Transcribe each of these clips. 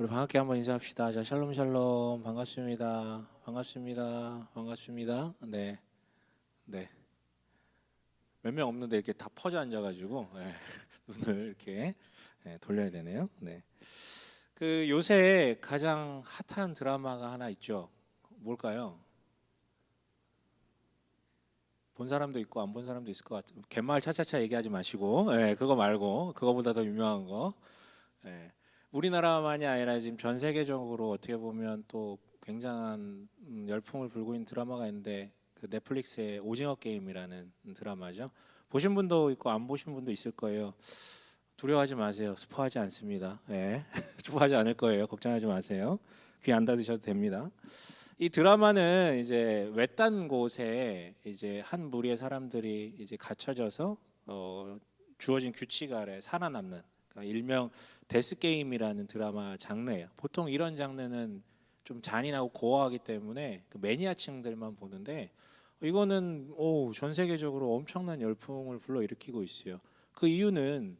우리 반갑게 한번 인사합시다. 자, 샬롬 샬롬. 반갑습니다. 반갑습니다. 반갑습니다. 네. 네. 몇 명 없는데 이렇게 다 퍼져 앉아 가지고 눈을 이렇게 돌려야 되네요. 네. 그 요새 가장 핫한 드라마가 하나 있죠. 뭘까요? 본 사람도 있고 안 본 사람도 있을 것 같아요. 갯마을 차차차 얘기하지 마시고, 그거 말고 그거보다 더 유명한 거. 예. 우리나라만이 아니라 지금 전 세계적으로 어떻게 보면 또 굉장한 열풍을 불고 있는 드라마가 있는데 그 넷플릭스의 오징어 게임이라는 드라마죠. 보신 분도 있고 안 보신 분도 있을 거예요. 두려워하지 마세요. 스포하지 않습니다. 스포하지 않을 거예요. 걱정하지 마세요. 귀 안 닫으셔도 됩니다. 이 드라마는 이제 외딴 곳에 이제 한 무리의 사람들이 이제 갇혀져서 주어진 규칙 아래 살아남는, 그러니까 일명 데스 게임이라는 드라마 장르예요. 보통 이런 장르는 좀 잔인하고 고어하기 때문에 그 매니아층들만 보는데 이거는 전 세계적으로 엄청난 열풍을 불러일으키고 있어요. 그 이유는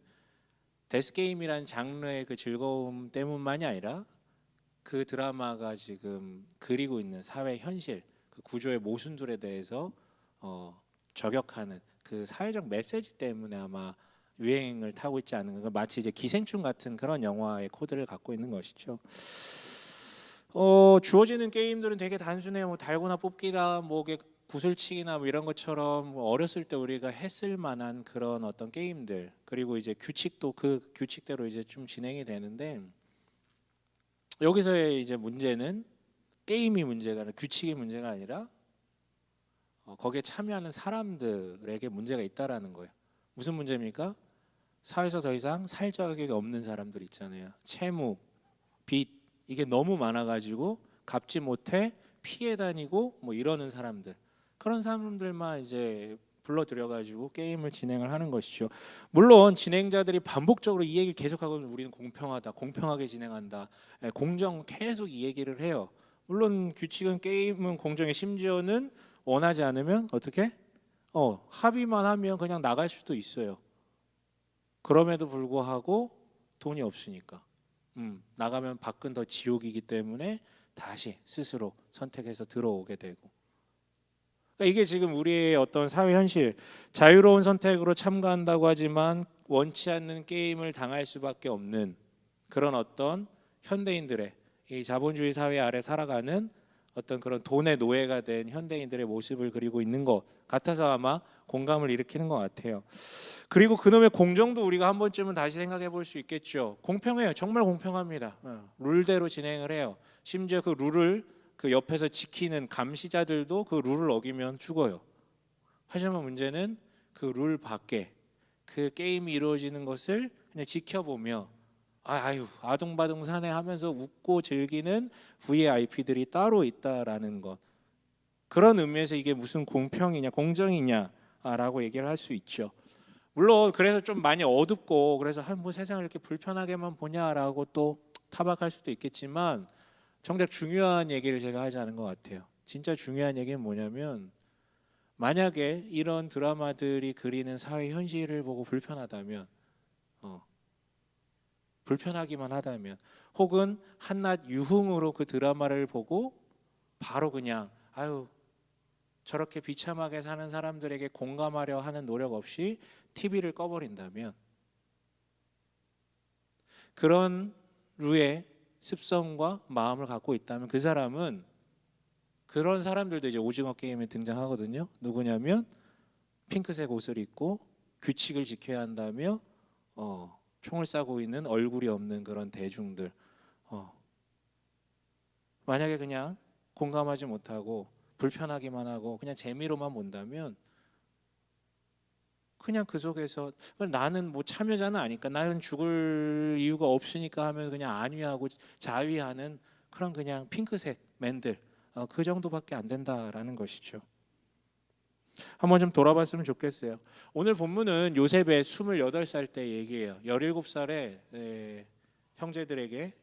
데스 게임이라는 장르의 그 즐거움 때문만이 아니라 그 드라마가 지금 그리고 있는 사회 현실, 그 구조의 모순들에 대해서 저격하는 그 사회적 메시지 때문에 아마 유행을 타고 있지 않은가. 마치 이제 기생충 같은 그런 영화의 코드를 갖고 있는 것이죠. 주어지는 게임들은 되게 단순해요. 뭐 달고나 뽑기나 뭐 구슬치기나 뭐 이런 것처럼 뭐 어렸을 때 우리가 했을 만한 그런 어떤 게임들, 그리고 이제 규칙도 그 규칙대로 이제 좀 진행이 되는데, 여기서의 이제 문제는 게임이 문제가 아니라 규칙이 문제가 아니라 거기에 참여하는 사람들에게 문제가 있다라는 거예요. 무슨 문제입니까? 사회에서 더 이상 살 자격이 없는 사람들 있잖아요. 채무, 빚 이게 너무 많아가지고 갚지 못해 피해 다니고 뭐 이러는 사람들, 그런 사람들만 이제 불러들여가지고 게임을 진행을 하는 것이죠. 물론 진행자들이 반복적으로 이 얘기를 계속하고 우리는 공평하다, 공평하게 진행한다, 공정, 계속 이 얘기를 해요. 물론 규칙은 게임은 공정해. 심지어는 원하지 않으면 어떻게? 합의만 하면 그냥 나갈 수도 있어요. 그럼에도 불구하고 돈이 없으니까 나가면 밖은 더 지옥이기 때문에 다시 스스로 선택해서 들어오게 되고, 그러니까 이게 지금 우리의 어떤 사회 현실, 자유로운 선택으로 참가한다고 하지만 원치 않는 게임을 당할 수밖에 없는 그런 어떤 현대인들의, 이 자본주의 사회 아래 살아가는 어떤 그런 돈의 노예가 된 현대인들의 모습을 그리고 있는 것 같아서 아마 공감을 일으키는 것 같아요. 그리고 그놈의 공정도 우리가 한 번쯤은 다시 생각해 볼 수 있겠죠. 공평해요. 정말 공평합니다. 룰대로 진행을 해요. 심지어 그 룰을 그 옆에서 지키는 감시자들도 그 룰을 어기면 죽어요. 하지만 문제는 그 룰 밖에 그 게임이 이루어지는 것을 그냥 지켜보며 아유 아둥바둥 사네 하면서 웃고 즐기는 VIP들이 따로 있다라는 것. 그런 의미에서 이게 무슨 공평이냐 공정이냐라고 얘기를 할 수 있죠. 물론 그래서 좀 많이 어둡고 그래서 뭐 세상을 이렇게 불편하게만 보냐라고 또 타박할 수도 있겠지만, 정작 중요한 얘기를 제가 하지 않은 것 같아요. 진짜 중요한 얘기는 뭐냐면, 만약에 이런 드라마들이 그리는 사회 현실을 보고 불편하다면, 불편하기만 하다면, 혹은 한낱 유흥으로 그 드라마를 보고 바로 그냥 아유 저렇게 비참하게 사는 사람들에게 공감하려 하는 노력 없이 TV를 꺼버린다면, 그런 류의 습성과 마음을 갖고 있다면 그 사람은, 그런 사람들도 이제 오징어 게임에 등장하거든요. 누구냐면 핑크색 옷을 입고 규칙을 지켜야 한다며 총을 쏴고 있는 얼굴이 없는 그런 대중들. 만약에 그냥 공감하지 못하고 불편하기만 하고 그냥 재미로만 본다면, 그냥 그 속에서 나는 뭐 참여자는 아니까, 나는 죽을 이유가 없으니까 하면 그냥 안위하고 자위하는 그런 그냥 핑크색 맨들, 그 정도밖에 안 된다라는 것이죠. 한번 좀 돌아봤으면 좋겠어요. 오늘 본문은 요셉의 28살 때 얘기예요. 17살에 형제들에게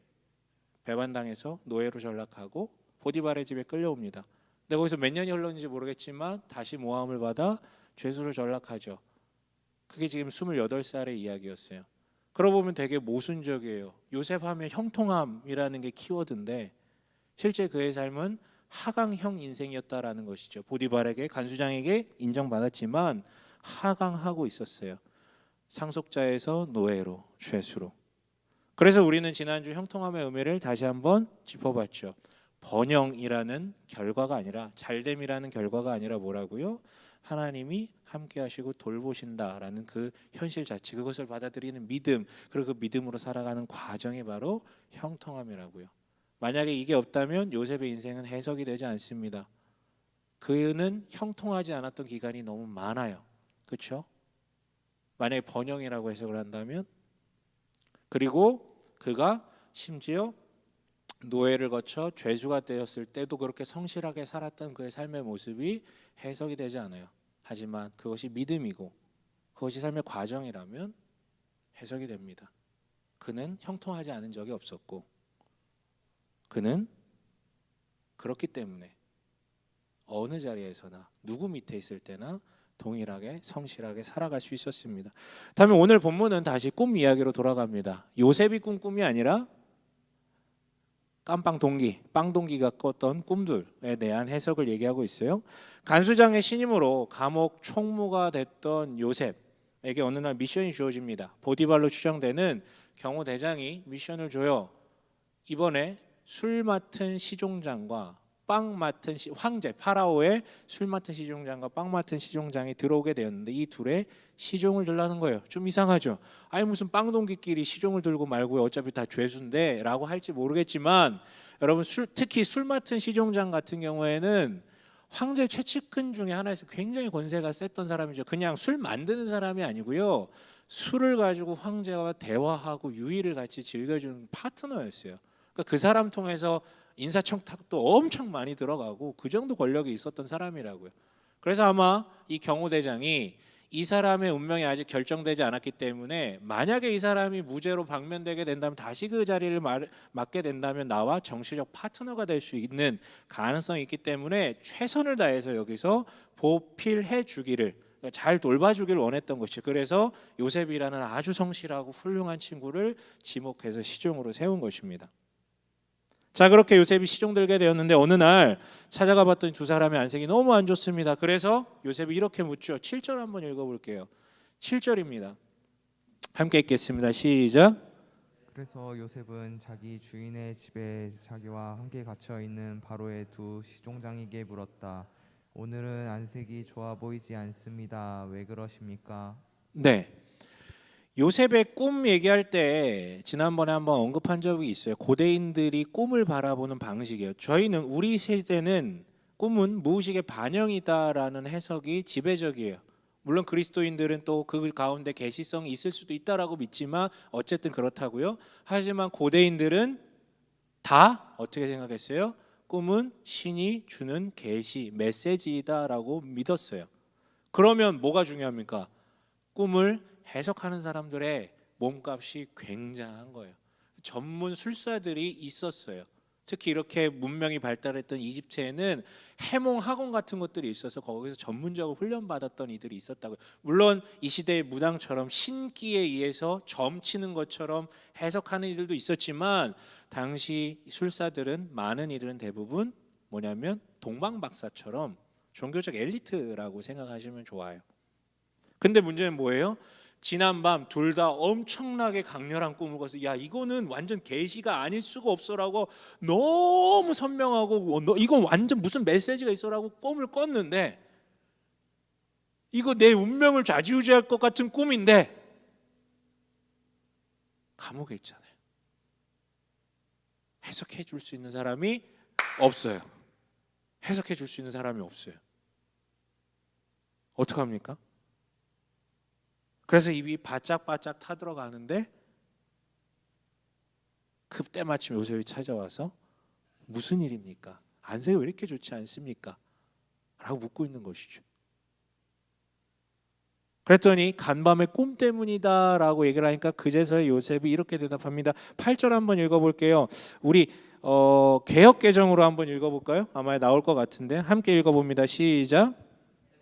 배반당해서 노예로 전락하고 보디발의 집에 끌려옵니다. 근데 거기서 몇 년이 흘렀는지 모르겠지만 다시 모함을 받아 죄수로 전락하죠. 그게 지금 28살의 이야기였어요. 그러고 보면 되게 모순적이에요. 요셉 하면 형통함이라는 게 키워드인데 실제 그의 삶은 하강형 인생이었다라는 것이죠. 보디발에게, 간수장에게 인정받았지만 하강하고 있었어요. 상속자에서 노예로, 죄수로. 그래서 우리는 지난주 형통함의 의미를 다시 한번 짚어봤죠. 번영이라는 결과가 아니라, 잘됨이라는 결과가 아니라 뭐라고요? 하나님이 함께 하시고 돌보신다라는 그 현실 자체, 그것을 받아들이는 믿음, 그리고 그 믿음으로 살아가는 과정이 바로 형통함이라고요. 만약에 이게 없다면 요셉의 인생은 해석이 되지 않습니다. 그는 형통하지 않았던 기간이 너무 많아요. 그렇죠? 만약에 번영이라고 해석을 한다면, 그리고 그가 심지어 노예를 거쳐 죄수가 되었을 때도 그렇게 성실하게 살았던 그의 삶의 모습이 해석이 되지 않아요. 하지만 그것이 믿음이고 그것이 삶의 과정이라면 해석이 됩니다. 그는 형통하지 않은 적이 없었고 그는 그렇기 때문에 어느 자리에서나 누구 밑에 있을 때나 동일하게 성실하게 살아갈 수 있었습니다. 다음에 오늘 본문은 다시 꿈 이야기로 돌아갑니다. 요셉이 꾼 꿈이 아니라 깜빵 동기, 빵 동기가 꿨던 꿈들에 대한 해석을 얘기하고 있어요. 간수장의 신임으로 감옥 총무가 됐던 요셉에게 어느 날 미션이 주어집니다. 보디발로 추정되는 경호대장이 미션을 줘요. 이번에 술 맡은 시종장과 빵 맡은 황제 파라오의 술 맡은 시종장과 빵 맡은 시종장이 들어오게 되었는데 이 둘의 시종을 들라는 거예요. 좀 이상하죠. 아니 무슨 빵 동기끼리 시종을 들고 말고요. 어차피 다 죄수인데 라고 할지 모르겠지만 여러분 특히 술 맡은 시종장 같은 경우에는 황제 최측근 중에 하나에서 굉장히 권세가 셌던 사람이죠. 그냥 술 만드는 사람이 아니고요. 술을 가지고 황제와 대화하고 유의를 같이 즐겨주는 파트너였어요. 그러니까 그 사람 통해서 인사청탁도 엄청 많이 들어가고 그 정도 권력이 있었던 사람이라고요. 그래서 아마 이 경호대장이 이 사람의 운명이 아직 결정되지 않았기 때문에 만약에 이 사람이 무죄로 방면되게 된다면 다시 그 자리를 맡게 된다면 나와 정치적 파트너가 될 수 있는 가능성이 있기 때문에 최선을 다해서 여기서 보필해 주기를, 잘 돌봐주길 원했던 것이죠. 그래서 요셉이라는 아주 성실하고 훌륭한 친구를 지목해서 시종으로 세운 것입니다. 자, 그렇게 요셉이 시종들게 되었는데 어느 날 찾아가 봤더니 두 사람의 안색이 너무 안 좋습니다. 그래서 요셉이 이렇게 묻죠. 7절 한번 읽어볼게요. 7절입니다. 함께 읽겠습니다. 시작. 그래서 요셉은 자기 주인의 집에 자기와 함께 갇혀 있는 바로의 두 시종장에게 물었다. 오늘은 안색이 좋아 보이지 않습니다. 왜 그러십니까? 네. 요셉의 꿈 얘기할 때 지난번에 한번 언급한 적이 있어요. 고대인들이 꿈을 바라보는 방식이에요. 저희는 우리 세대는 꿈은 무의식의 반영이다라는 해석이 지배적이에요. 물론 그리스도인들은 또 그 가운데 계시성이 있을 수도 있다라고 믿지만 어쨌든 그렇다고요. 하지만 고대인들은 다 어떻게 생각했어요? 꿈은 신이 주는 계시, 메시지이다라고 믿었어요. 그러면 뭐가 중요합니까? 꿈을 해석하는 사람들의 몸값이 굉장한 거예요. 전문 술사들이 있었어요. 특히 이렇게 문명이 발달했던 이집트에는 해몽 학원 같은 것들이 있어서 거기서 전문적으로 훈련받았던 이들이 있었다고요. 물론 이 시대의 무당처럼 신기에 의해서 점치는 것처럼 해석하는 이들도 있었지만 당시 술사들은 많은 이들은 대부분 뭐냐면 동방박사처럼 종교적 엘리트라고 생각하시면 좋아요. 근데 문제는 뭐예요? 지난밤 둘 다 엄청나게 강렬한 꿈을 꿔서 야 이거는 완전 계시가 아닐 수가 없어라고 너무 선명하고 이건 완전 무슨 메시지가 있어라고 꿈을 꿨는데 이거 내 운명을 좌지우지할 것 같은 꿈인데 감옥에 있잖아요. 해석해 줄 수 있는 사람이 없어요. 해석해 줄 수 있는 사람이 없어요. 어떡합니까? 그래서 입이 바짝바짝 타들어가는데 그때 마침 요셉이 찾아와서 무슨 일입니까? 안색이 왜 이렇게 좋지 않습니까? 라고 묻고 있는 것이죠. 그랬더니 간밤의 꿈 때문이다 라고 얘기를 하니까 그제서야 요셉이 이렇게 대답합니다. 8절 한번 읽어볼게요. 우리 개역개정으로 한번 읽어볼까요? 아마 나올 것 같은데 함께 읽어봅니다. 시작.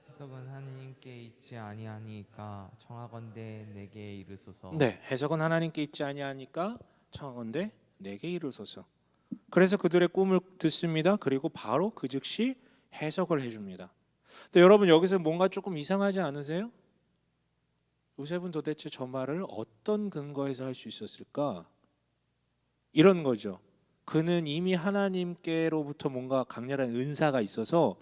해석은 하느님께 있지 있지 아니하니까 청하건대 내게 이르소서. 네, 해석은 하나님께 있지 아니하니까 청하건대 내게 이르소서. 그래서 그들의 꿈을 듣습니다. 그리고 바로 그 즉시 해석을 해줍니다. 근데 여러분 여기서 뭔가 조금 이상하지 않으세요? 요셉은 도대체 저 말을 어떤 근거에서 할 수 있었을까? 이런 거죠. 그는 이미 하나님께로부터 뭔가 강렬한 은사가 있어서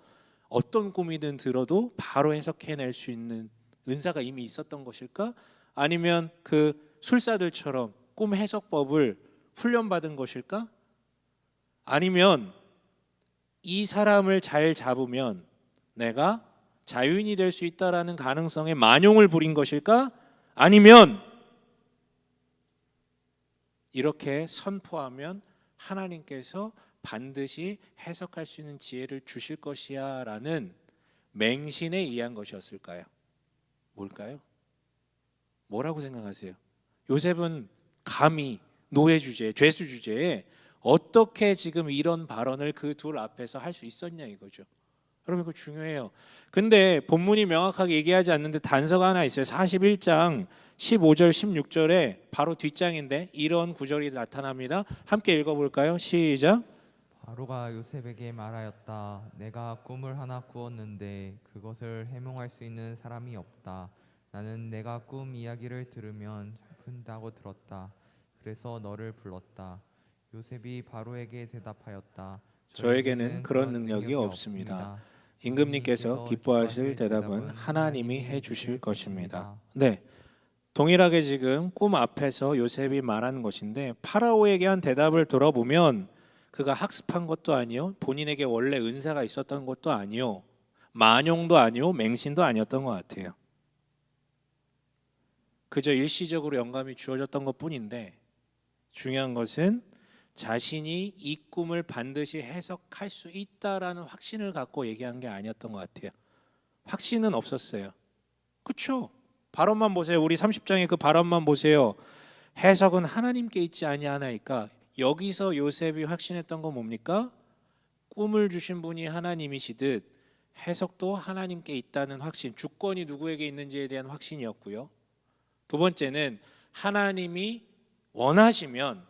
어떤 꿈이든 들어도 바로 해석해낼 수 있는 은사가 이미 있었던 것일까? 아니면 그 술사들처럼 꿈 해석법을 훈련받은 것일까? 아니면 이 사람을 잘 잡으면 내가 자유인이 될 수 있다라는 가능성에 만용을 부린 것일까? 아니면 이렇게 선포하면 하나님께서 반드시 해석할 수 있는 지혜를 주실 것이야 라는 맹신에 의한 것이었을까요? 뭘까요? 뭐라고 생각하세요? 요셉은 감히 노예 주제에, 죄수 주제에 어떻게 지금 이런 발언을 그 둘 앞에서 할 수 있었냐 이거죠. 여러분 이거 중요해요. 근데 본문이 명확하게 얘기하지 않는데 단서가 하나 있어요. 41장 15절 16절에 바로 뒷장인데 이런 구절이 나타납니다. 함께 읽어볼까요? 시작. 바로가 요셉에게 말하였다. 내가 꿈을 하나 꾸었는데 그것을 해몽할 수 있는 사람이 없다. 나는 내가 꿈 이야기를 들으면 푼다고 들었다. 그래서 너를 불렀다. 요셉이 바로에게 대답하였다. 저에게는 그런 능력이 없습니다. 임금님께서 기뻐하실 대답은 하나님이 해주실 것입니다. 네, 동일하게 지금 꿈 앞에서 요셉이 말하는 것인데 파라오에게 한 대답을 들어보면 그가 학습한 것도 아니요, 본인에게 원래 은사가 있었던 것도 아니요, 만용도 아니요, 맹신도 아니었던 것 같아요. 그저 일시적으로 영감이 주어졌던 것뿐인데 중요한 것은 자신이 이 꿈을 반드시 해석할 수 있다라는 확신을 갖고 얘기한 게 아니었던 것 같아요. 확신은 없었어요. 그렇죠? 발언만 보세요. 우리 30장의 그 발언만 보세요. 해석은 하나님께 있지 아니하나이까. 여기서 요셉이 확신했던 건 뭡니까? 꿈을 주신 분이 하나님이시듯 해석도 하나님께 있다는 확신, 주권이 누구에게 있는지에 대한 확신이었고요. 두 번째는 하나님이 원하시면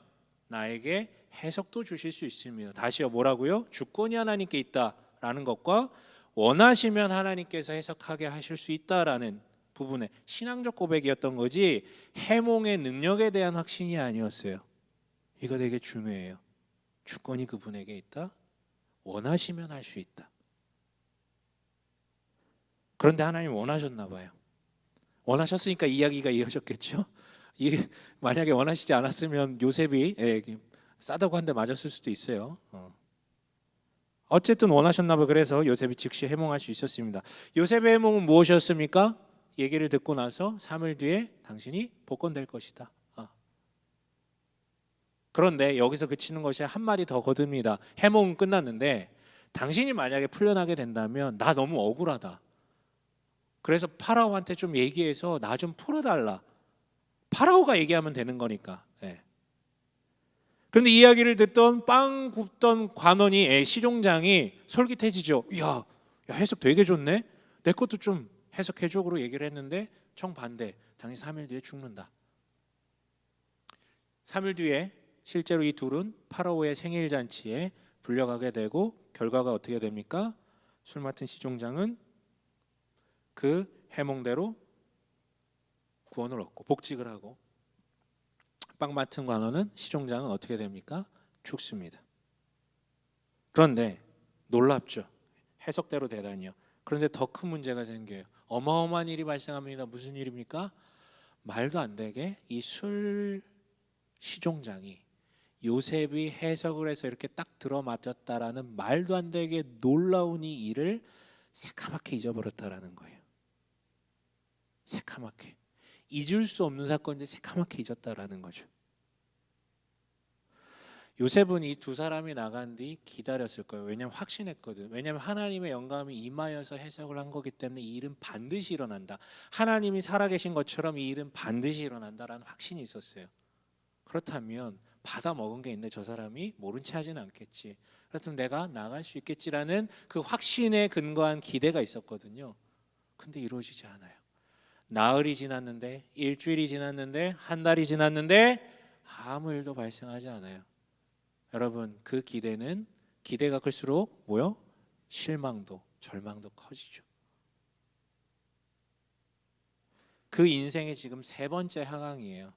나에게 해석도 주실 수 있습니다. 다시요, 뭐라고요? 주권이 하나님께 있다라는 것과 원하시면 하나님께서 해석하게 하실 수 있다라는 부분의 신앙적 고백이었던 거지 해몽의 능력에 대한 확신이 아니었어요. 이거 되게 중요해요. 주권이 그분에게 있다. 원하시면 할 수 있다. 그런데 하나님 원하셨나 봐요. 원하셨으니까 이야기가 이어졌겠죠. 만약에 원하시지 않았으면 요셉이 싸다고 한 대 맞았을 수도 있어요. 어쨌든 원하셨나 봐요. 그래서 요셉이 즉시 해몽할 수 있었습니다. 요셉의 해몽은 무엇이었습니까? 얘기를 듣고 나서 3일 뒤에 당신이 복권될 것이다. 그런데 여기서 그치는 것이 한마디 더 거듭니다. 해몽은 끝났는데 당신이 만약에 풀려나게 된다면 나 너무 억울하다. 그래서 파라오한테 좀 얘기해서 나 좀 풀어달라. 파라오가 얘기하면 되는 거니까. 그런데 이야기를 듣던 빵 굽던 관원이 시종장이 솔깃해지죠. 이야, 해석 되게 좋네. 내 것도 좀 해석해줘로 얘기를 했는데 정반대. 당신 3일 뒤에 죽는다. 3일 뒤에 실제로 이 둘은 파라오의 생일 잔치에 불려가게 되고 결과가 어떻게 됩니까? 술 맡은 시종장은 그 해몽대로 구원을 얻고 복직을 하고 빵 맡은 관원은 시종장은 어떻게 됩니까? 죽습니다. 그런데 놀랍죠. 해석대로 대단히요. 그런데 더 큰 문제가 생겨요. 어마어마한 일이 발생합니다. 무슨 일입니까? 말도 안 되게 이 술 시종장이 요셉이 해석을 해서 이렇게 딱 들어맞았다라는 말도 안 되게 놀라운 이 일을 새카맣게 잊어버렸다라는 거예요. 새카맣게 잊을 수 없는 사건인데 새카맣게 잊었다라는 거죠. 요셉은 이 두 사람이 나간 뒤 기다렸을 거예요. 왜냐하면 확신했거든. 왜냐하면 하나님의 영감이 임하여서 해석을 한 거기 때문에 이 일은 반드시 일어난다. 하나님이 살아계신 것처럼 이 일은 반드시 일어난다라는 확신이 있었어요. 그렇다면 받아 먹은 게 있는데 저 사람이 모른 체 하지는 않겠지. 그렇다면 내가 나갈 수 있겠지라는 그 확신에 근거한 기대가 있었거든요. 근데 이루어지지 않아요. 나흘이 지났는데, 일주일이 지났는데, 한 달이 지났는데 아무 일도 발생하지 않아요. 여러분, 그 기대가 클수록 뭐요? 실망도, 절망도 커지죠. 그 인생의 지금 세 번째 하강이에요.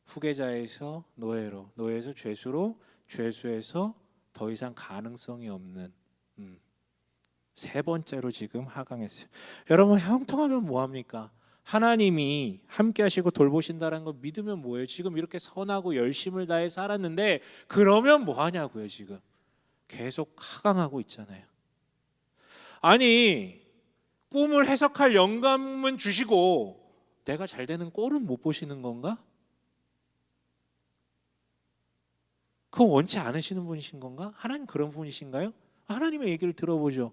후계자에서 노예로, 노예에서 죄수로, 죄수에서 더 이상 가능성이 없는 세 번째로 지금 하강했어요. 여러분, 형통하면 뭐합니까? 하나님이 함께 하시고 돌보신다는 거 믿으면 뭐예요? 지금 이렇게 선하고 열심을 다해 살았는데 그러면 뭐하냐고요. 지금 계속 하강하고 있잖아요. 아니, 꿈을 해석할 영감은 주시고 내가 잘 되는 꼴은 못 보시는 건가? 그거 원치 않으시는 분이신 건가? 하나님 그런 분이신가요? 하나님의 얘기를 들어보죠.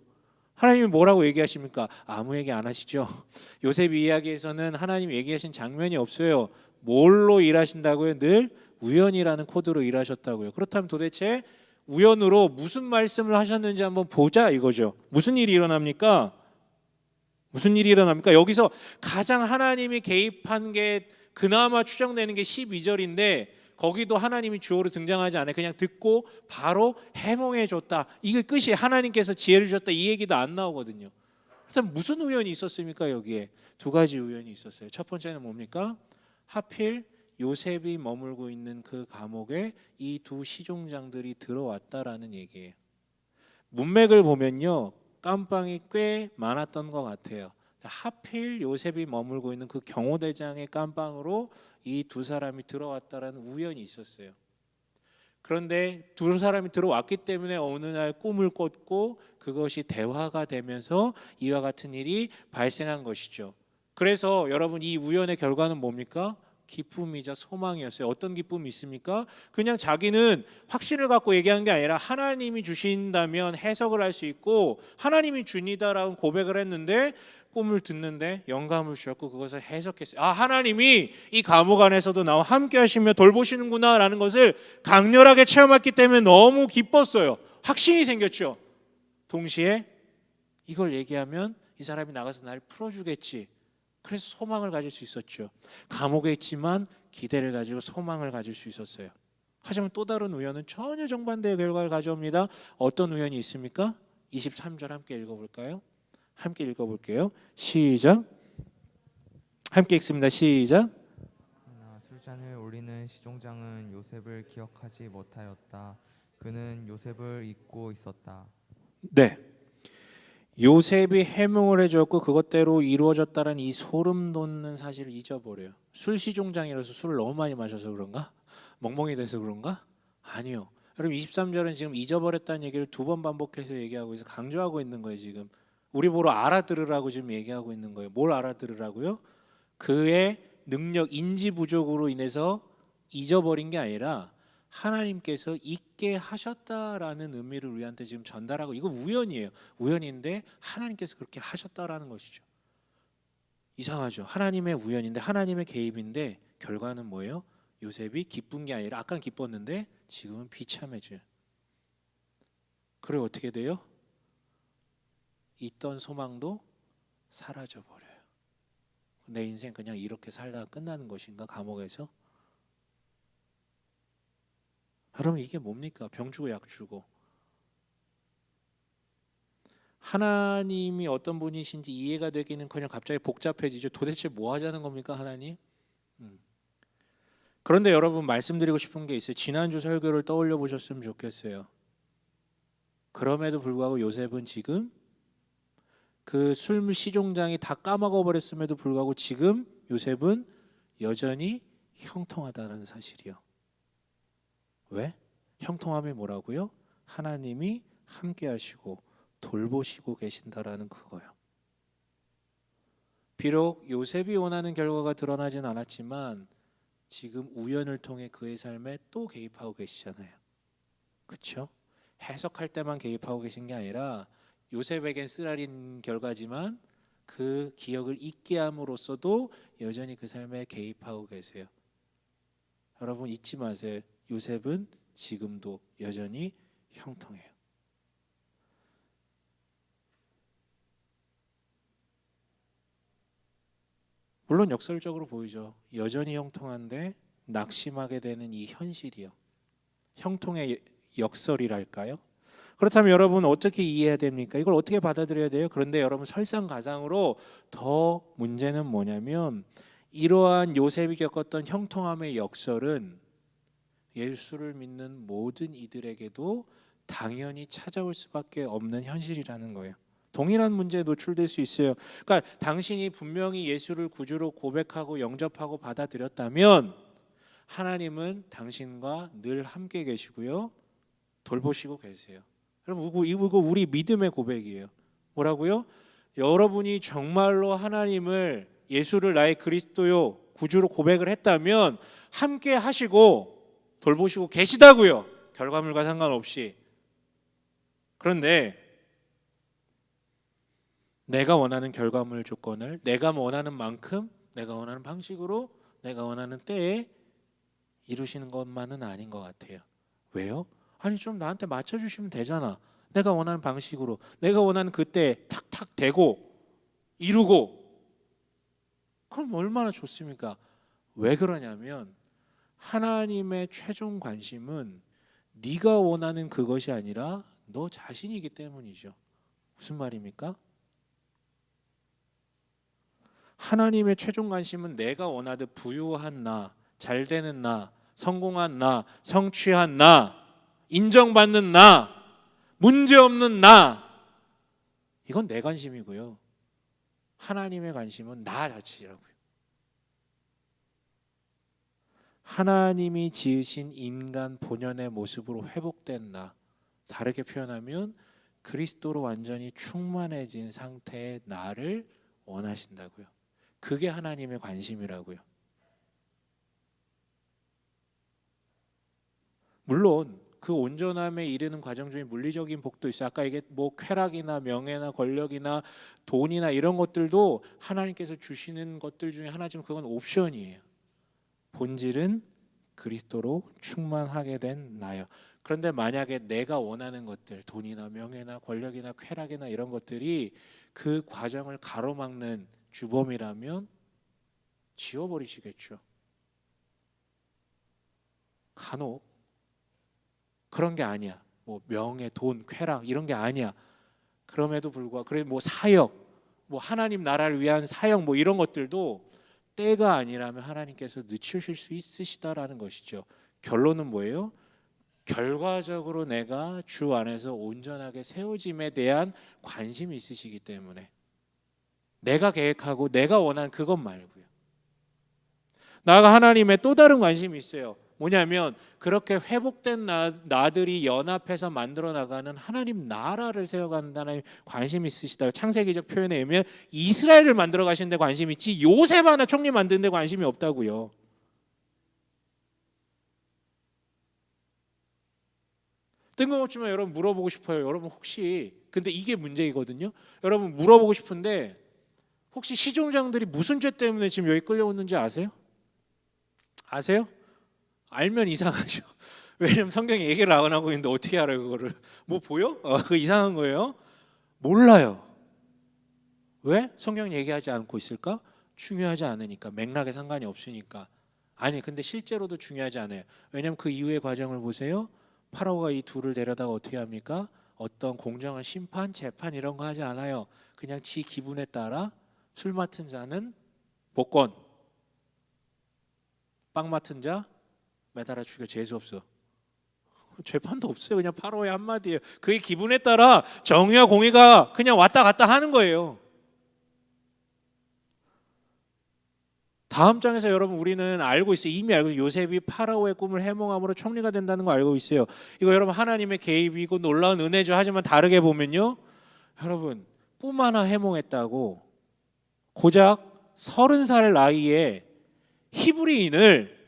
하나님이 뭐라고 얘기하십니까? 아무 얘기 안 하시죠. 요셉 이야기에서는 하나님 얘기하신 장면이 없어요. 뭘로 일하신다고요? 늘 우연이라는 코드로 일하셨다고요. 그렇다면 도대체 우연으로 무슨 말씀을 하셨는지 한번 보자 이거죠. 무슨 일이 일어납니까? 무슨 일이 일어납니까? 여기서 가장 하나님이 개입한 게 그나마 추정되는 게 12절인데 거기도 하나님이 주어로 등장하지 않아요. 그냥 듣고 바로 해몽해 줬다. 이게 끝이 하나님께서 지혜를 주셨다. 이 얘기도 안 나오거든요. 그래서 무슨 우연이 있었습니까? 여기에 두 가지 우연이 있었어요. 첫 번째는 뭡니까? 하필 요셉이 머물고 있는 그 감옥에 이 두 시종장들이 들어왔다라는 얘기예요. 문맥을 보면요, 깜빵이 꽤 많았던 것 같아요. 하필 요셉이 머물고 있는 그 경호대장의 깜빵으로 이 두 사람이 들어왔다라는 우연이 있었어요. 그런데 두 사람이 들어왔기 때문에 어느 날 꿈을 꿨고 그것이 대화가 되면서 이와 같은 일이 발생한 것이죠. 그래서 여러분, 이 우연의 결과는 뭡니까? 기쁨이자 소망이었어요. 어떤 기쁨이 있습니까? 그냥 자기는 확신을 갖고 얘기한 게 아니라 하나님이 주신다면 해석을 할 수 있고 하나님이 주니다라고 고백을 했는데 꿈을 듣는데 영감을 주셨고 그것을 해석했어요. 아, 하나님이 이 감옥 안에서도 나와 함께 하시며 돌보시는구나 라는 것을 강렬하게 체험했기 때문에 너무 기뻤어요. 확신이 생겼죠. 동시에 이걸 얘기하면 이 사람이 나가서 나를 풀어주겠지. 그래서 소망을 가질 수 있었죠. 감옥에 있지만 기대를 가지고 소망을 가질 수 있었어요. 하지만 또 다른 우연은 전혀 정반대의 결과를 가져옵니다. 어떤 우연이 있습니까? 23절 함께 읽어볼까요? 함께 읽어볼게요. 시작. 함께 읽습니다. 시작. 술잔을 올리는 시종장은 요셉을 기억하지 못하였다. 그는 요셉을 잊고 있었다. 네. 요셉이 해몽을 해줬고 그것대로 이루어졌다는 이 소름 돋는 사실을 잊어버려요. 술 시종장이라서 술을 너무 많이 마셔서 그런가? 멍멍이 돼서 그런가? 아니요. 여러분, 23절은 지금 잊어버렸다는 얘기를 두 번 반복해서 얘기하고 있어 강조하고 있는 거예요. 지금 우리 보러 알아들으라고 지금 얘기하고 있는 거예요. 뭘 알아들으라고요? 그의 능력, 인지 부족으로 인해서 잊어버린 게 아니라 하나님께서 잊게 하셨다라는 의미를 우리한테 지금 전달하고, 이거 우연이에요. 우연인데 하나님께서 그렇게 하셨다라는 것이죠. 이상하죠. 하나님의 우연인데 하나님의 개입인데 결과는 뭐예요? 요셉이 기쁜 게 아니라 아까는 기뻤는데 지금은 비참해져요. 그리고 어떻게 돼요? 있던 소망도 사라져 버려요. 내 인생 그냥 이렇게 살다가 끝나는 것인가, 감옥에서? 여러분, 이게 뭡니까? 병 주고 약 주고. 하나님이 어떤 분이신지 이해가 되기는커녕 갑자기 복잡해지죠. 도대체 뭐 하자는 겁니까, 하나님? 그런데 여러분, 말씀드리고 싶은 게 있어요. 지난주 설교를 떠올려 보셨으면 좋겠어요. 그럼에도 불구하고 요셉은 지금 그 술 시종장이 다 까먹어 버렸음에도 불구하고 지금 요셉은 여전히 형통하다는 사실이요. 왜? 형통함이 뭐라고요? 하나님이 함께 하시고 돌보시고 계신다라는 그거요. 비록 요셉이 원하는 결과가 드러나진 않았지만 지금 우연을 통해 그의 삶에 또 개입하고 계시잖아요. 그렇죠? 해석할 때만 개입하고 계신 게 아니라 요셉에겐 쓰라린 결과지만 그 기억을 잊게 함으로써도 여전히 그 삶에 개입하고 계세요. 여러분, 잊지 마세요. 요셉은 지금도 여전히 형통해요. 물론 역설적으로 보이죠. 여전히 형통한데 낙심하게 되는 이 현실이요. 형통의 역설이랄까요? 그렇다면 여러분 어떻게 이해해야 됩니까? 이걸 어떻게 받아들여야 돼요? 그런데 여러분 설상가상으로 더 문제는 뭐냐면 이러한 요셉이 겪었던 형통함의 역설은 예수를 믿는 모든 이들에게도 당연히 찾아올 수밖에 없는 현실이라는 거예요. 동일한 문제에 노출될 수 있어요. 그러니까 당신이 분명히 예수를 구주로 고백하고 영접하고 받아들였다면 하나님은 당신과 늘 함께 계시고요. 돌보시고 계세요. 여러분 이거 우리 믿음의 고백이에요. 뭐라고요? 여러분이 정말로 하나님을 예수를 나의 그리스도요 구주로 고백을 했다면 함께 하시고 돌보시고 계시다고요. 결과물과 상관없이. 그런데 내가 원하는 결과물 조건을 내가 원하는 만큼 내가 원하는 방식으로 내가 원하는 때에 이루시는 것만은 아닌 것 같아요. 왜요? 아니 좀 나한테 맞춰주시면 되잖아. 내가 원하는 방식으로 내가 원하는 그때 탁탁 대고 이루고 그럼 얼마나 좋습니까? 왜 그러냐면 하나님의 최종 관심은 네가 원하는 그것이 아니라 너 자신이기 때문이죠. 무슨 말입니까? 하나님의 최종 관심은 내가 원하듯 부유한 나, 잘 되는 나, 성공한 나, 성취한 나, 인정받는 나, 문제없는 나. 이건 내 관심이고요. 하나님의 관심은 나 자체라고요. 하나님이 지으신 인간 본연의 모습으로 회복된 나, 다르게 표현하면 그리스도로 완전히 충만해진 상태의 나를 원하신다고요. 그게 하나님의 관심이라고요. 물론 그 온전함에 이르는 과정 중에 물리적인 복도 있어요. 아까 이게 뭐 쾌락이나 명예나 권력이나 돈이나 이런 것들도 하나님께서 주시는 것들 중에 하나지만 그건 옵션이에요. 본질은 그리스도로 충만하게 된 나요. 그런데 만약에 내가 원하는 것들, 돈이나 명예나 권력이나 쾌락이나 이런 것들이 그 과정을 가로막는 주범이라면 지워버리시겠죠. 간혹 그런 게 아니야. 뭐 명예, 돈, 쾌락 이런 게 아니야. 그럼에도 불구하고 그래 뭐 사역, 뭐 하나님 나라를 위한 사역 뭐 이런 것들도 때가 아니라면 하나님께서 늦추실 수 있으시다라는 것이죠. 결론은 뭐예요? 결과적으로 내가 주 안에서 온전하게 세워짐에 대한 관심이 있으시기 때문에 내가 계획하고 내가 원한 그것 말고요. 나가 하나님의 또 다른 관심이 있어요. 뭐냐면 그렇게 회복된 나들이 연합해서 만들어 나가는 하나님 나라를 세워간다는 관심이 있으시다. 창세기적 표현에 의하면 이스라엘을 만들어 가시는 데 관심이 있지 요셉 하나 총리 만드는 데 관심이 없다고요. 뜬금없지만 여러분 물어보고 싶어요. 여러분 혹시 근데 이게 문제이거든요. 여러분 물어보고 싶은데 혹시 시종장들이 무슨 죄 때문에 지금 여기 끌려오는지 아세요? 아세요? 알면 이상하죠. 왜냐면 성경에 얘기를 안 하고 있는데 어떻게 알아요 그거를? 뭐 보여? 그거 이상한 거예요? 몰라요. 왜? 성경이 얘기하지 않고 있을까? 중요하지 않으니까. 맥락에 상관이 없으니까. 아니 근데 실제로도 중요하지 않아요. 왜냐면 그 이후의 과정을 보세요. 파라오가 이 둘을 데려다가 어떻게 합니까? 어떤 공정한 심판, 재판 이런 거 하지 않아요. 그냥 지 기분에 따라 술 맡은 자는 복권, 빵 맡은 자 매달아 죽여. 재수 없어. 재판도 없어요. 그냥 파라오의 한마디예요. 그의 기분에 따라 정의와 공의가 그냥 왔다 갔다 하는 거예요. 다음 장에서 여러분 우리는 알고 있어요. 이미 알고 있어요. 요셉이 파라오의 꿈을 해몽함으로 총리가 된다는 거 알고 있어요. 이거 여러분 하나님의 개입이고 놀라운 은혜죠. 하지만 다르게 보면요. 여러분 꿈 하나 해몽했다고 고작 30살 나이에 히브리인을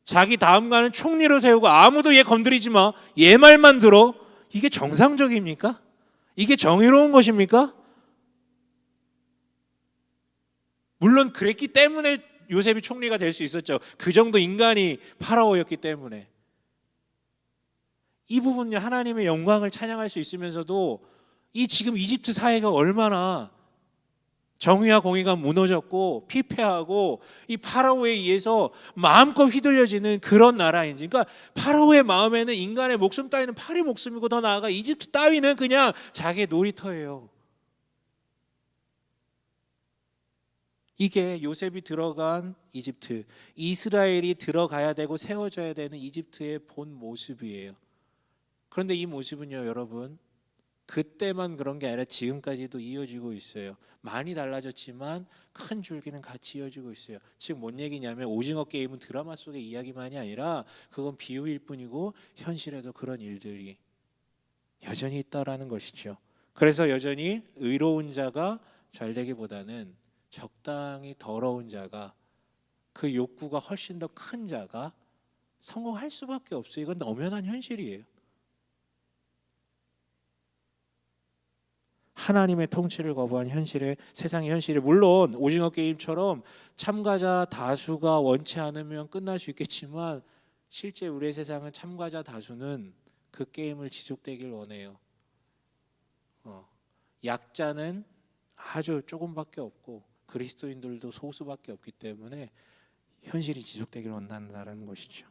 자기 다음 가는 총리로 세우고 아무도 얘 건드리지 마. 얘 말만 들어. 이게 정상적입니까? 이게 정의로운 것입니까? 물론 그랬기 때문에 요셉이 총리가 될 수 있었죠. 그 정도 인간이 파라오였기 때문에. 이 부분은 하나님의 영광을 찬양할 수 있으면서도 이 지금 이집트 사회가 얼마나 정의와 공의가 무너졌고 피폐하고 이 파라오에 의해서 마음껏 휘둘려지는 그런 나라인지, 그러니까 파라오의 마음에는 인간의 목숨 따위는 파리 목숨이고 더 나아가 이집트 따위는 그냥 자기의 놀이터예요. 이게 요셉이 들어간 이집트, 이스라엘이 들어가야 되고 세워져야 되는 이집트의 본 모습이에요. 그런데 이 모습은요, 여러분, 그때만 그런 게 아니라 지금까지도 이어지고 있어요. 많이 달라졌지만 큰 줄기는 같이 이어지고 있어요. 지금 뭔 얘기냐면 오징어 게임은 드라마 속의 이야기만이 아니라 그건 비유일 뿐이고 현실에도 그런 일들이 여전히 있다라는 것이죠. 그래서 여전히 의로운 자가 잘 되기보다는 적당히 더러운 자가, 그 욕구가 훨씬 더 큰 자가 성공할 수밖에 없어요. 이건 엄연한 현실이에요. 하나님의 통치를 거부한 현실의 세상의 현실이, 물론 오징어 게임처럼 참가자 다수가 원치 않으면 끝날 수 있겠지만 실제 우리의 세상은 참가자 다수는 그 게임을 지속되길 원해요. 약자는 아주 조금밖에 없고 그리스도인들도 소수밖에 없기 때문에 현실이 지속되길 원한다는 것이죠.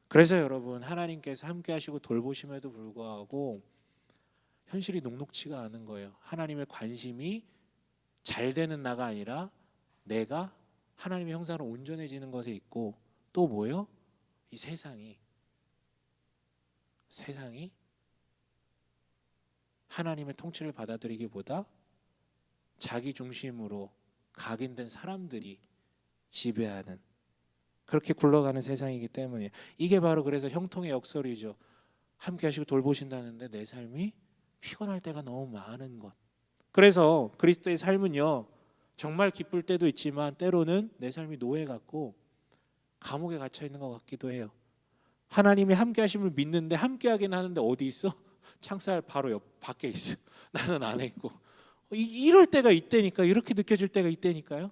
그래서 여러분, 하나님께서 함께 하시고 돌보심에도 불구하고 현실이 녹록치가 않은 거예요. 하나님의 관심이 잘 되는 나가 아니라 내가 하나님의 형상으로 온전해지는 것에 있고, 또 뭐요? 이 세상이 하나님의 통치를 받아들이기보다 자기 중심으로 각인된 사람들이 지배하는, 그렇게 굴러가는 세상이기 때문에, 이게 바로 그래서 형통의 역설이죠. 함께 하시고 돌보신다는데 내 삶이 피곤할 때가 너무 많은 것. 그래서 그리스도의 삶은요, 정말 기쁠 때도 있지만 때로는 내 삶이 노예 같고 감옥에 갇혀 있는 것 같기도 해요. 하나님이 함께 하심을 믿는데 함께 하긴 하는데 어디 있어? 창살 바로 옆 밖에 있어. 나는 안에 있고. 이럴 때가 있다니까. 이렇게 느껴질 때가 있다니까요.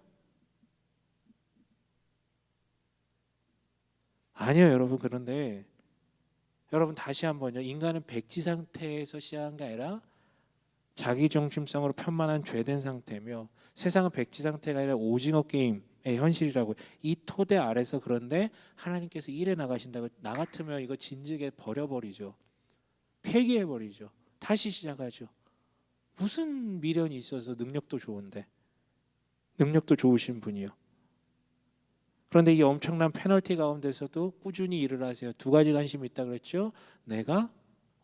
아니요, 여러분. 그런데 여러분, 다시 한번요, 인간은 백지 상태에서 시작한 게 아니라 자기 중심성으로 편만한 죄된 상태며, 세상은 백지 상태가 아니라 오징어 게임의 현실이라고. 이 토대 아래서 그런데 하나님께서 일해 나가신다고. 나 같으면 이거 진즉에 버려버리죠. 폐기해버리죠. 다시 시작하죠. 무슨 미련이 있어서, 능력도 좋은데, 능력도 좋으신 분이요. 그런데 이 엄청난 페널티 가운데서도 꾸준히 일을 하세요. 두 가지 관심이 있다 그랬죠. 내가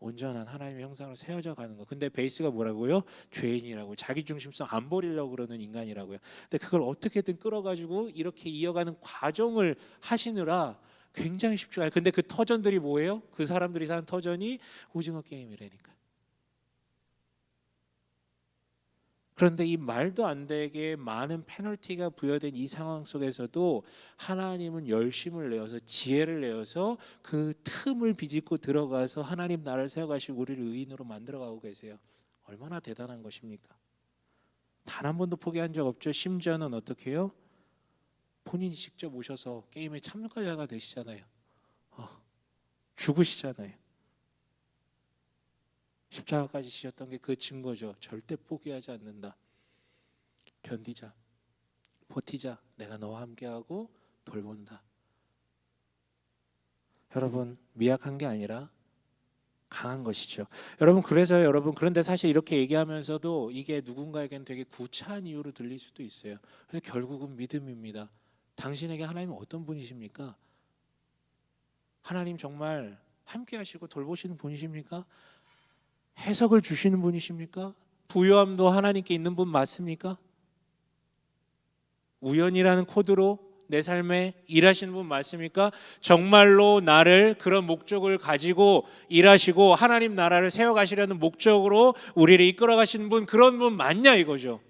온전한 하나님의 형상으로 세워져 가는 거. 근데 베이스가 뭐라고요? 죄인이라고. 자기 중심성 안 버리려고 그러는 인간이라고요. 근데 그걸 어떻게든 끌어가지고 이렇게 이어가는 과정을 하시느라 굉장히 쉽지 않아요. 근데 그 터전들이 뭐예요? 그 사람들이 사는 터전이 오징어 게임이라니까. 그런데 이 말도 안 되게 많은 페널티가 부여된 이 상황 속에서도 하나님은 열심을 내어서, 지혜를 내어서 그 틈을 비집고 들어가서 하나님 나라를 세워가시고 우리를 의인으로 만들어가고 계세요. 얼마나 대단한 것입니까? 단 한 번도 포기한 적 없죠. 심지어는 어떻게 해요? 본인이 직접 오셔서 게임의 참가자가 되시잖아요. 죽으시잖아요. 십자가까지 지셨던 게 그 증거죠. 절대 포기하지 않는다. 견디자, 버티자. 내가 너와 함께하고 돌본다. 여러분, 미약한 게 아니라 강한 것이죠. 여러분, 그래서 여러분, 그런데 사실 이렇게 얘기하면서도 이게 누군가에겐 되게 구차한 이유로 들릴 수도 있어요. 그래서 결국은 믿음입니다. 당신에게 하나님은 어떤 분이십니까? 하나님 정말 함께 하시고 돌보시는 분이십니까? 해석을 주시는 분이십니까? 부요함도 하나님께 있는 분 맞습니까? 우연이라는 코드로 내 삶에 일하시는 분 맞습니까? 정말로 나를 그런 목적을 가지고 일하시고 하나님 나라를 세워가시려는 목적으로 우리를 이끌어 가시는 분, 그런 분 맞냐 이거죠.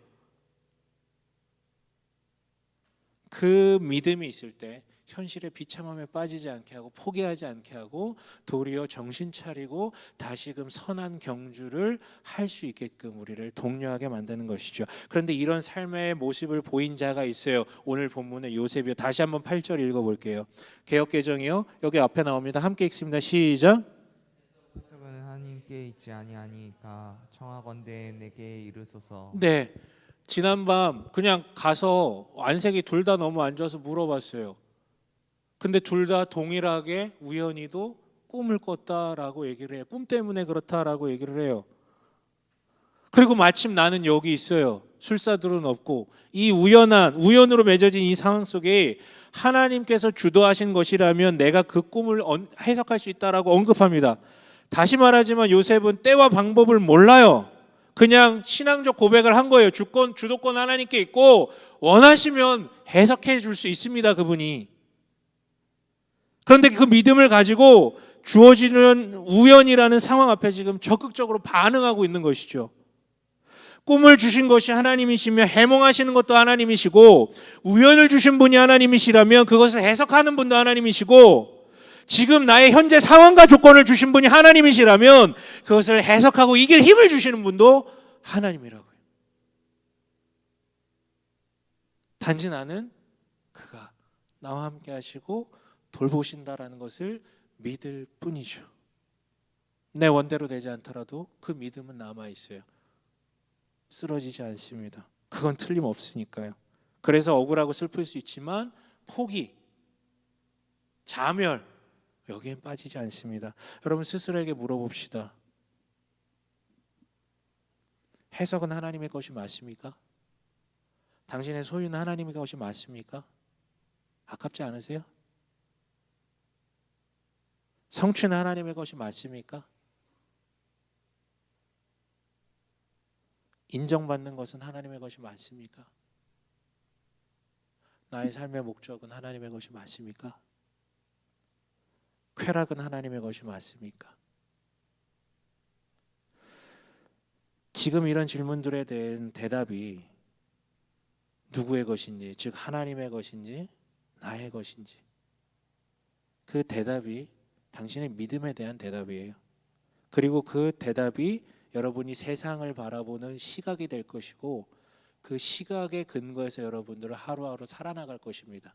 그 믿음이 있을 때 현실의 비참함에 빠지지 않게 하고 포기하지 않게 하고 도리어 정신 차리고 다시금 선한 경주를 할 수 있게끔 우리를 독려하게 만드는 것이죠. 그런데 이런 삶의 모습을 보인 자가 있어요. 오늘 본문의 요셉이요. 다시 한번 8절 읽어볼게요. 개역개정이요. 여기 앞에 나옵니다. 함께 읽습니다. 시작. 해석은 하나님께 있지 아니하니까 청하건대 내게 이르소서. 네, 지난밤 그냥 가서 안색이 둘 다 너무 안 좋아서 물어봤어요. 근데 둘 다 동일하게 우연히도 꿈을 꿨다라고 얘기를 해요. 꿈 때문에 그렇다라고 얘기를 해요. 그리고 마침 나는 여기 있어요. 술사들은 없고. 이 우연으로 맺어진 이 상황 속에 하나님께서 주도하신 것이라면 내가 그 꿈을 해석할 수 있다라고 언급합니다. 다시 말하지만 요셉은 때와 방법을 몰라요. 그냥 신앙적 고백을 한 거예요. 주도권 하나님께 있고 원하시면 해석해 줄 수 있습니다, 그분이. 그런데 그 믿음을 가지고 주어지는 우연이라는 상황 앞에 지금 적극적으로 반응하고 있는 것이죠. 꿈을 주신 것이 하나님이시며 해몽하시는 것도 하나님이시고 우연을 주신 분이 하나님이시라면 그것을 해석하는 분도 하나님이시고 지금 나의 현재 상황과 조건을 주신 분이 하나님이시라면 그것을 해석하고 이길 힘을 주시는 분도 하나님이라고요. 단지 나는 그가 나와 함께 하시고 돌보신다라는 것을 믿을 뿐이죠. 내 원대로 되지 않더라도 그 믿음은 남아있어요. 쓰러지지 않습니다. 그건 틀림없으니까요. 그래서 억울하고 슬플 수 있지만 포기, 자멸 여기엔 빠지지 않습니다. 여러분 스스로에게 물어봅시다. 해석은 하나님의 것이 맞습니까? 당신의 소유는 하나님의 것이 맞습니까? 아깝지 않으세요? 성취는 하나님의 것이 맞습니까? 인정받는 것은 하나님의 것이 맞습니까? 나의 삶의 목적은 하나님의 것이 맞습니까? 쾌락은 하나님의 것이 맞습니까? 지금 이런 질문들에 대한 대답이 누구의 것인지, 즉 하나님의 것인지 나의 것인지 그 대답이 당신의 믿음에 대한 대답이에요. 그리고 그 대답이 여러분이 세상을 바라보는 시각이 될 것이고 그 시각의 근거에서 여러분들을 하루하루 살아나갈 것입니다.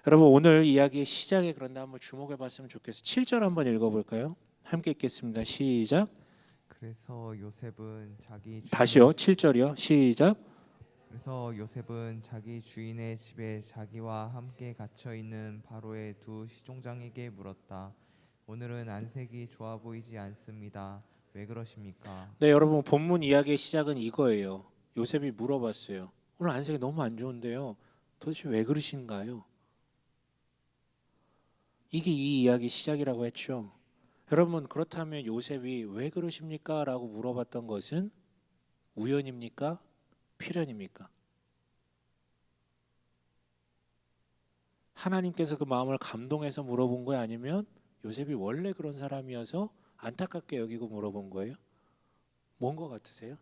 여러분 오늘 이야기의 시작에 그런데 한번 주목해 봤으면 좋겠어요. 7절 한번 읽어볼까요? 함께 읽겠습니다. 시작. 그래서 요셉은 다시요. 7절이요. 시작. 그래서 요셉은 자기 주인의 집에 자기와 함께 갇혀 있는 바로의 두 시종장에게 물었다. 오늘은 안색이 좋아 보이지 않습니다. 왜 그러십니까? 네, 여러분 본문 이야기의 시작은 이거예요. 요셉이 물어봤어요. 오늘 안색이 너무 안 좋은데요. 도대체 왜 그러신가요? 이게 이 이야기 시작이라고 했죠. 여러분 그렇다면 요셉이 왜 그러십니까? 라고 물어봤던 것은 우연입니까? 필연입니까? 하나님께서 그 마음을 감동해서 물어본 거예요? 아니면 요셉이 원래 그런 사람이어서 안타깝게 여기고 물어본 거예요? 뭔 것 같으세요?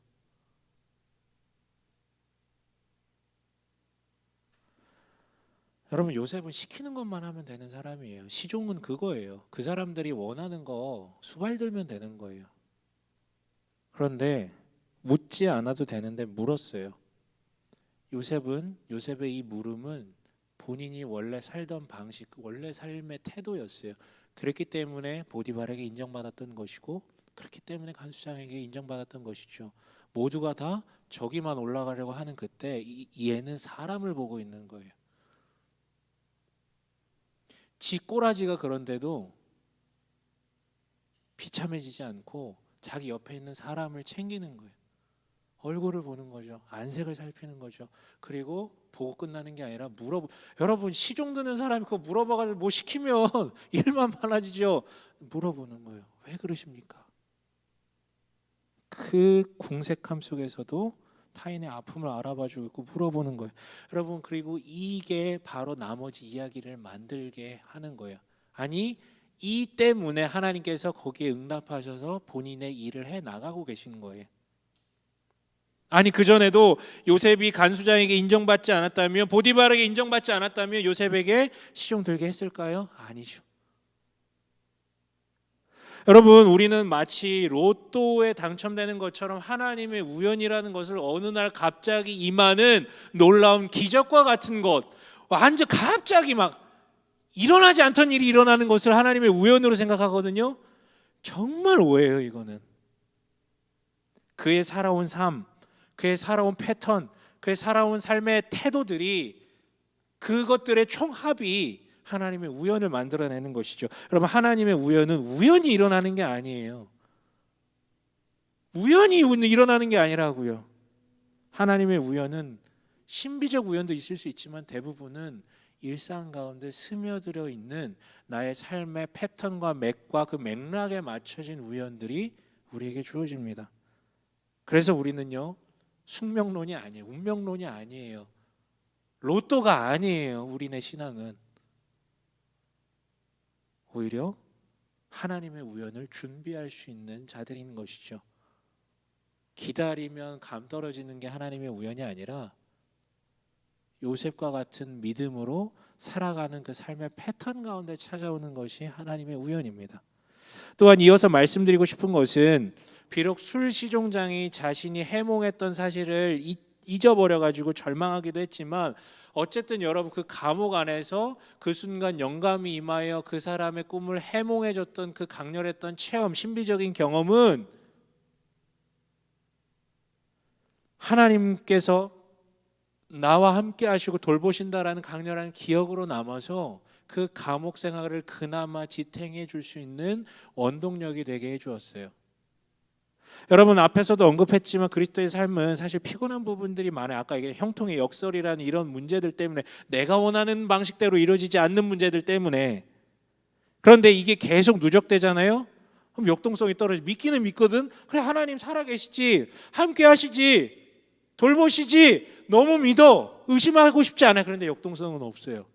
여러분 요셉은 시키는 것만 하면 되는 사람이에요. 시종은 그거예요. 그 사람들이 원하는 거 수발들면 되는 거예요. 그런데 묻지 않아도 되는데 물었어요. 요셉의 이 물음은 본인이 원래 살던 방식, 원래 삶의 태도였어요. 그렇기 때문에 보디발에게 인정받았던 것이고 그렇기 때문에 간수장에게 인정받았던 것이죠. 모두가 다 저기만 올라가려고 하는 그때 얘는 사람을 보고 있는 거예요. 지 꼬라지가 그런데도 비참해지지 않고 자기 옆에 있는 사람을 챙기는 거예요. 얼굴을 보는 거죠. 안색을 살피는 거죠. 그리고 보고 끝나는 게 아니라 여러분 시종 드는 사람이 그거 물어봐가지고 뭐 시키면 일만 많아지죠. 물어보는 거예요. 왜 그러십니까? 그 궁색함 속에서도 타인의 아픔을 알아봐주고 있고 물어보는 거예요. 여러분 그리고 이게 바로 나머지 이야기를 만들게 하는 거예요. 아니 이 때문에 하나님께서 거기에 응답하셔서 본인의 일을 해 나가고 계신 거예요. 아니 그전에도 요셉이 간수장에게 인정받지 않았다면 보디발에게 인정받지 않았다면 요셉에게 시종 들게 했을까요? 아니죠. 여러분 우리는 마치 로또에 당첨되는 것처럼 하나님의 우연이라는 것을 어느 날 갑자기 임하는 놀라운 기적과 같은 것, 완전 갑자기 막 일어나지 않던 일이 일어나는 것을 하나님의 우연으로 생각하거든요. 정말 오해예요 이거는. 그의 살아온 삶, 그의 살아온 패턴, 그의 살아온 삶의 태도들이 그것들의 총합이 하나님의 우연을 만들어내는 것이죠. 여러분, 하나님의 우연은 우연히 일어나는 게 아니에요. 우연히 일어나는 게 아니라고요. 하나님의 우연은 신비적 우연도 있을 수 있지만 대부분은 일상 가운데 스며들어 있는 나의 삶의 패턴과 맥과 그 맥락에 맞춰진 우연들이 우리에게 주어집니다. 그래서 우리는요, 숙명론이 아니에요. 운명론이 아니에요. 로또가 아니에요. 우리네 신앙은 오히려 하나님의 우연을 준비할 수 있는 자들인 것이죠. 기다리면 감 떨어지는 게 하나님의 우연이 아니라 요셉과 같은 믿음으로 살아가는 그 삶의 패턴 가운데 찾아오는 것이 하나님의 우연입니다. 또한 이어서 말씀드리고 싶은 것은 비록 술 시종장이 자신이 해몽했던 사실을 잊어버려 가지고 절망하기도 했지만 어쨌든 여러분, 그 감옥 안에서 그 순간 영감이 임하여 그 사람의 꿈을 해몽해 줬던 그 강렬했던 체험, 신비적인 경험은 하나님께서 나와 함께 하시고 돌보신다라는 강렬한 기억으로 남아서 그 감옥 생활을 그나마 지탱해 줄 수 있는 원동력이 되게 해 주었어요. 여러분, 앞에서도 언급했지만 그리스도의 삶은 사실 피곤한 부분들이 많아요. 아까 이게 형통의 역설이라는 이런 문제들 때문에, 내가 원하는 방식대로 이루어지지 않는 문제들 때문에. 그런데 이게 계속 누적되잖아요. 그럼 역동성이 떨어져. 믿기는 믿거든. 그래, 하나님 살아계시지, 함께 하시지, 돌보시지, 너무 믿어. 의심하고 싶지 않아요. 그런데 역동성은 없어요.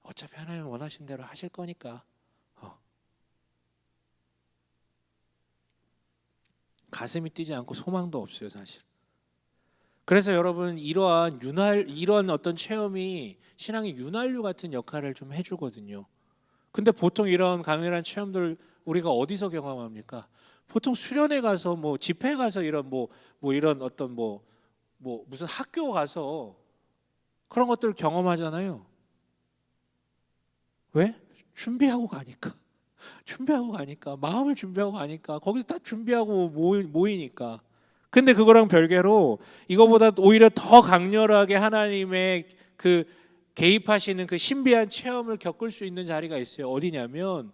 어차피 하나님 원하신 대로 하실 거니까. 가슴이 뛰지 않고 소망도 없어요, 사실. 그래서 여러분, 이러한 어떤 체험이 신앙의 윤활유 같은 역할을 좀 해주거든요. 근데 보통 이런 강렬한 체험들 우리가 어디서 경험합니까? 보통 수련회 가서, 뭐 집회 가서, 이런 이런 어떤 무슨 학교 가서 그런 것들을 경험하잖아요. 왜? 준비하고 가니까. 마음을 준비하고 가니까, 거기서 다 준비하고 모이니까. 근데 그거랑 별개로 이거보다 오히려 더 강렬하게 하나님의 그 개입하시는 그 신비한 체험을 겪을 수 있는 자리가 있어요. 어디냐면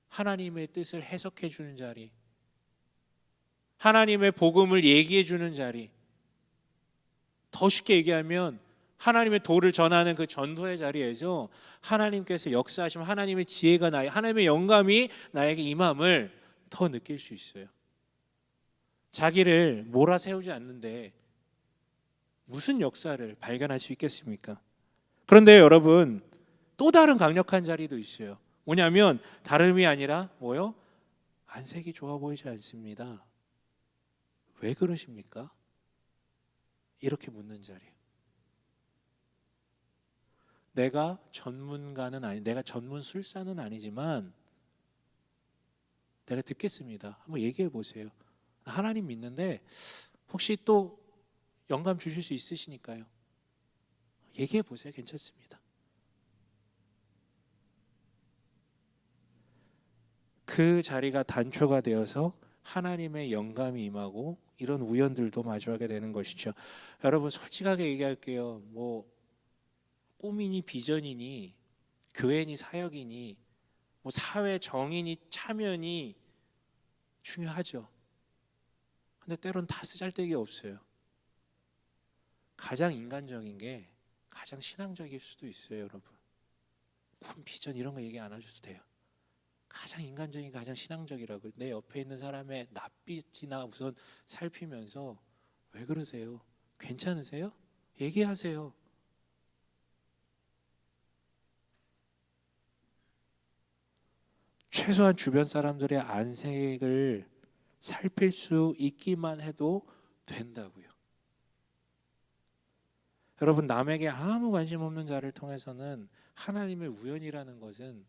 하나님의 뜻을 해석해 주는 자리, 하나님의 복음을 얘기해 주는 자리. 더 쉽게 얘기하면 하나님의 도를 전하는 그 전도의 자리에서 하나님께서 역사하시면 하나님의 지혜가 하나님의 영감이 나에게 임함을 더 느낄 수 있어요. 자기를 몰아세우지 않는데 무슨 역사를 발견할 수 있겠습니까? 그런데 여러분, 또 다른 강력한 자리도 있어요. 뭐냐면 다름이 아니라 뭐요? 안색이 좋아 보이지 않습니다. 왜 그러십니까? 이렇게 묻는 자리예요. 내가 내가 전문술사는 아니지만 내가 듣겠습니다. 한번 얘기해 보세요. 하나님 믿는데 혹시 또 영감 주실 수 있으시니까요. 얘기해 보세요. 괜찮습니다. 그 자리가 단초가 되어서 하나님의 영감이 임하고 이런 우연들도 마주하게 되는 것이죠. 여러분, 솔직하게 얘기할게요. 꿈이니 비전이니 교회니 사역이니 사회 정의니 참여니 중요하죠. 근데 때론 다 쓰잘데기 없어요. 가장 인간적인 게 가장 신앙적일 수도 있어요, 여러분. 꿈, 비전 이런 거 얘기 안 하셔도 돼요. 가장 인간적인, 가장 신앙적이라고. 내 옆에 있는 사람의 낯빛이나 우선 살피면서 왜 그러세요? 괜찮으세요? 얘기하세요. 최소한 주변 사람들의 안색을 살필 수 있기만 해도 된다고요. 여러분, 남에게 아무 관심 없는 자를 통해서는 하나님의 우연이라는 것은,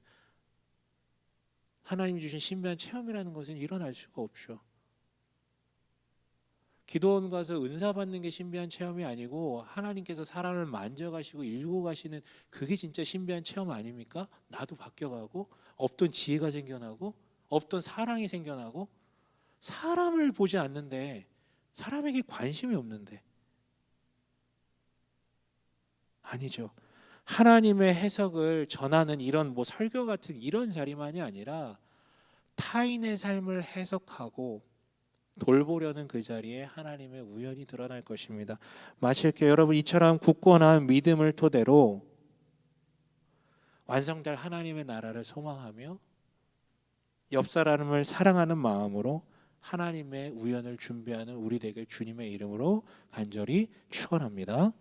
하나님이 주신 신비한 체험이라는 것은 일어날 수가 없죠. 기도원 가서 은사 받는 게 신비한 체험이 아니고 하나님께서 사람을 만져가시고 일고 가시는, 그게 진짜 신비한 체험 아닙니까? 나도 바뀌어가고 없던 지혜가 생겨나고 없던 사랑이 생겨나고. 사람을 보지 않는데, 사람에게 관심이 없는데. 아니죠. 하나님의 해석을 전하는 이런 뭐 설교 같은 이런 자리만이 아니라 타인의 삶을 해석하고 돌보려는 그 자리에 하나님의 우연이 드러날 것입니다. 마칠게요. 여러분, 이처럼 굳건한 믿음을 토대로 완성될 하나님의 나라를 소망하며 옆 사람을 사랑하는 마음으로 하나님의 우연을 준비하는 우리 되길 주님의 이름으로 간절히 축원합니다.